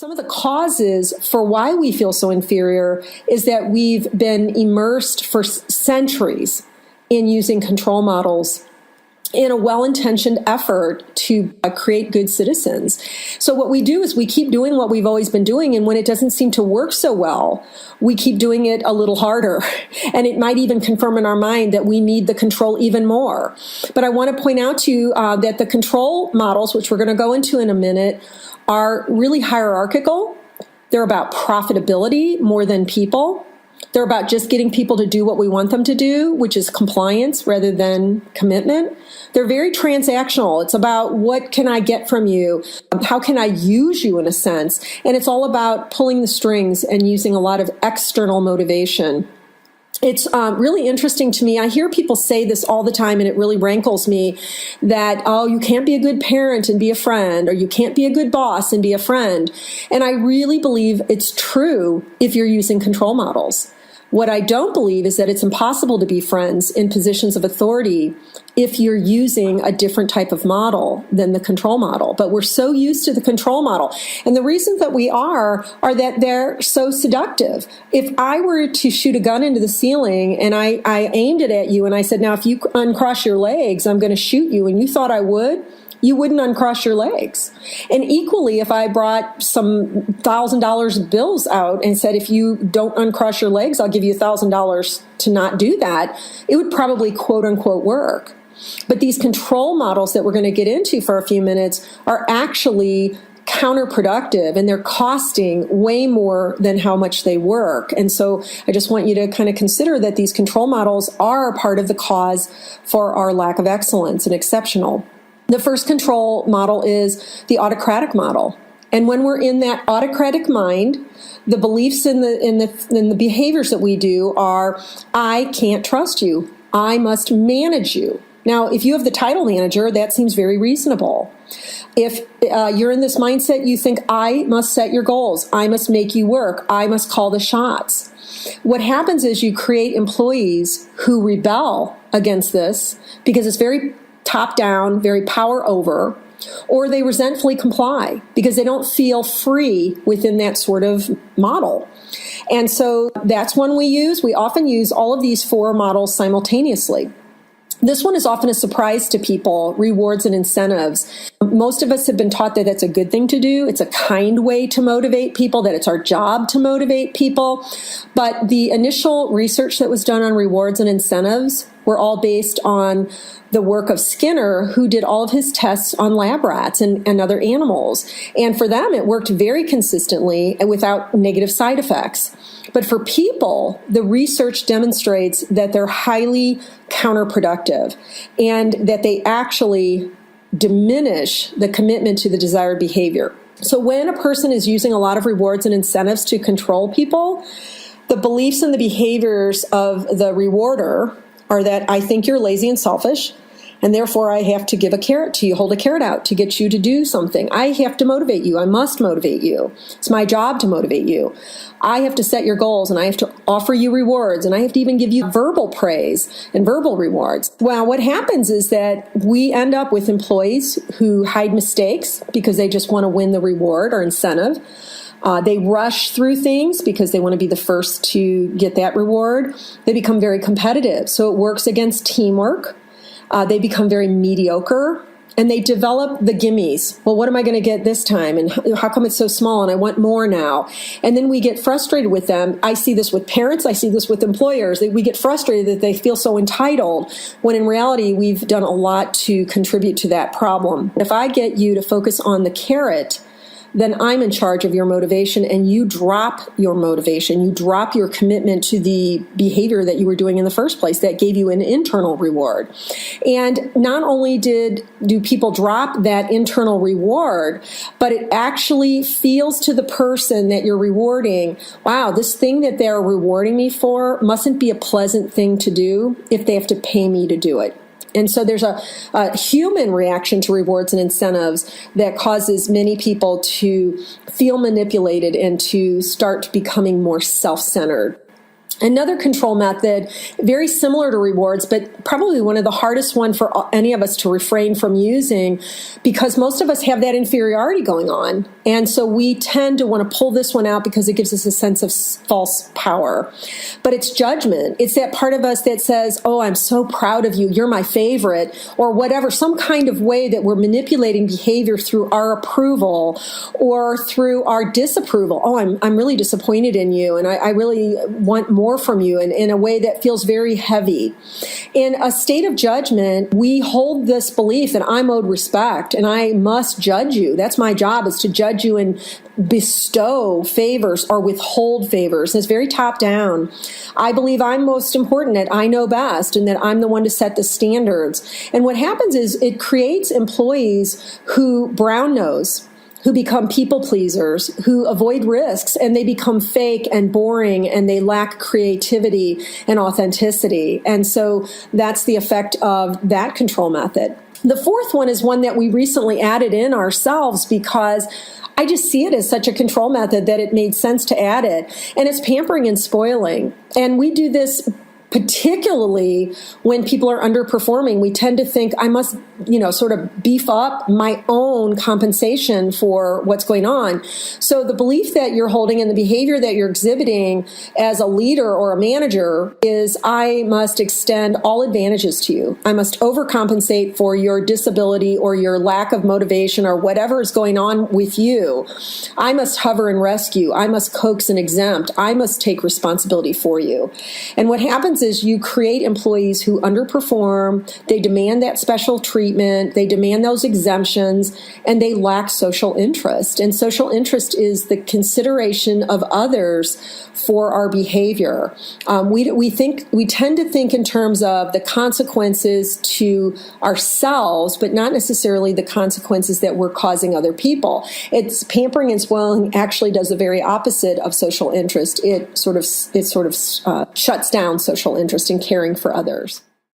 Some of the causes for why we feel so inferior is that we've been immersed for centuries in using control models in a well-intentioned effort to create good citizens. So what we do is we keep doing what we've always been doing, and when it doesn't seem to work so well, we keep doing it a little harder. And it might even confirm in our mind that we need the control even more. But I want to point out to you that the control models, which we're going to go into in a minute, are really hierarchical. They're about profitability more than people. They're about just getting people to do what we want them to do, which is compliance rather than commitment. They're very transactional. It's about what can I get from you? How can I use you in a sense? And it's all about pulling the strings and using a lot of external motivation. It's really interesting to me. I hear people say this all the time, and it really rankles me that, oh, you can't be a good parent and be a friend, or you can't be a good boss and be a friend. And I really believe it's true if you're using control models. What I don't believe is that it's impossible to be friends in positions of authority if you're using a different type of model than the control model. But we're so used to the control model. And the reasons that we are that they're so seductive. If I were to shoot a gun into the ceiling and I aimed it at you and I said, now if you uncross your legs, I'm going to shoot you, and you thought I would, you wouldn't uncross your legs. And equally, if I brought some $1,000 bills out and said, if you don't uncross your legs, I'll give you $1,000 to not do that, it would probably quote unquote work. But these control models that we're going to get into for a few minutes are actually counterproductive, and they're costing way more than how much they work. And so I just want you to kind of consider that these control models are part of the cause for our lack of excellence and exceptional. The first control model is the autocratic model. And when we're in that autocratic mind, the beliefs in the behaviors that we do are, I can't trust you. I must manage you. Now, if you have the title manager, that seems very reasonable. If you're in this mindset, you think, I must set your goals. I must make you work. I must call the shots. What happens is you create employees who rebel against this because it's very top down, very power over, or they resentfully comply because they don't feel free within that sort of model. And so that's one we use. We often use all of these four models simultaneously. This one is often a surprise to people, rewards and incentives. Most of us have been taught that that's a good thing to do. It's a kind way to motivate people, that it's our job to motivate people. But the initial research that was done on rewards and incentives were all based on the work of Skinner, who did all of his tests on lab rats and other animals. And for them, it worked very consistently and without negative side effects. But for people, the research demonstrates that they're highly counterproductive and that they actually diminish the commitment to the desired behavior. So when a person is using a lot of rewards and incentives to control people, the beliefs and the behaviors of the rewarder are that I think you're lazy and selfish, and therefore I have to give a carrot to you, hold a carrot out to get you to do something. I have to motivate you. I must motivate you. It's my job to motivate you. I have to set your goals, and I have to offer you rewards, and I have to even give you verbal praise and verbal rewards. Well, what happens is that we end up with employees who hide mistakes because they just want to win the reward or incentive. They rush through things because they want to be the first to get that reward. They become very competitive. So it works against teamwork. They become very mediocre, and they develop the gimmies. Well, what am I going to get this time? And how come it's so small and I want more now? And then we get frustrated with them. I see this with parents. I see this with employers. We get frustrated that they feel so entitled when in reality we've done a lot to contribute to that problem. If I get you to focus on the carrot, then I'm in charge of your motivation, and you drop your motivation. You drop your commitment to the behavior that you were doing in the first place that gave you an internal reward. And not only do people drop that internal reward, but it actually feels to the person that you're rewarding, wow, this thing that they're rewarding me for mustn't be a pleasant thing to do if they have to pay me to do it. And so there's a human reaction to rewards and incentives that causes many people to feel manipulated and to start becoming more self-centered. Another control method, very similar to rewards, but probably one of the hardest one for any of us to refrain from using, because most of us have that inferiority going on. And so we tend to want to pull this one out because it gives us a sense of false power. But it's judgment. It's that part of us that says, oh, I'm so proud of you. You're my favorite, or whatever, some kind of way that we're manipulating behavior through our approval or through our disapproval. Oh, I'm really disappointed in you, and I really want more from you, and in a way that feels very heavy. In a state of judgment, we hold this belief that I'm owed respect and I must judge you. That's my job, is to judge you and bestow favors or withhold favors. It's very top down. I believe I'm most important, that I know best, and that I'm the one to set the standards. And what happens is it creates employees who brown nose, who become people pleasers, who avoid risks, and they become fake and boring, and they lack creativity and authenticity. And so that's the effect of that control method. The fourth one is one that we recently added in ourselves because I just see it as such a control method that it made sense to add it. And it's pampering and spoiling. And we do this particularly when people are underperforming. We tend to think I must, sort of beef up my own compensation for what's going on. So the belief that you're holding and the behavior that you're exhibiting as a leader or a manager is I must extend all advantages to you. I must overcompensate for your disability or your lack of motivation or whatever is going on with you. I must hover and rescue. I must coax and exempt. I must take responsibility for you. And what happens is you create employees who underperform, they demand that special treatment, they demand those exemptions, and they lack social interest. And social interest is the consideration of others for our behavior. We tend to think in terms of the consequences to ourselves, but not necessarily the consequences that we're causing other people. It's pampering and spoiling actually does the very opposite of social interest. It sort of shuts down social interest in caring for others.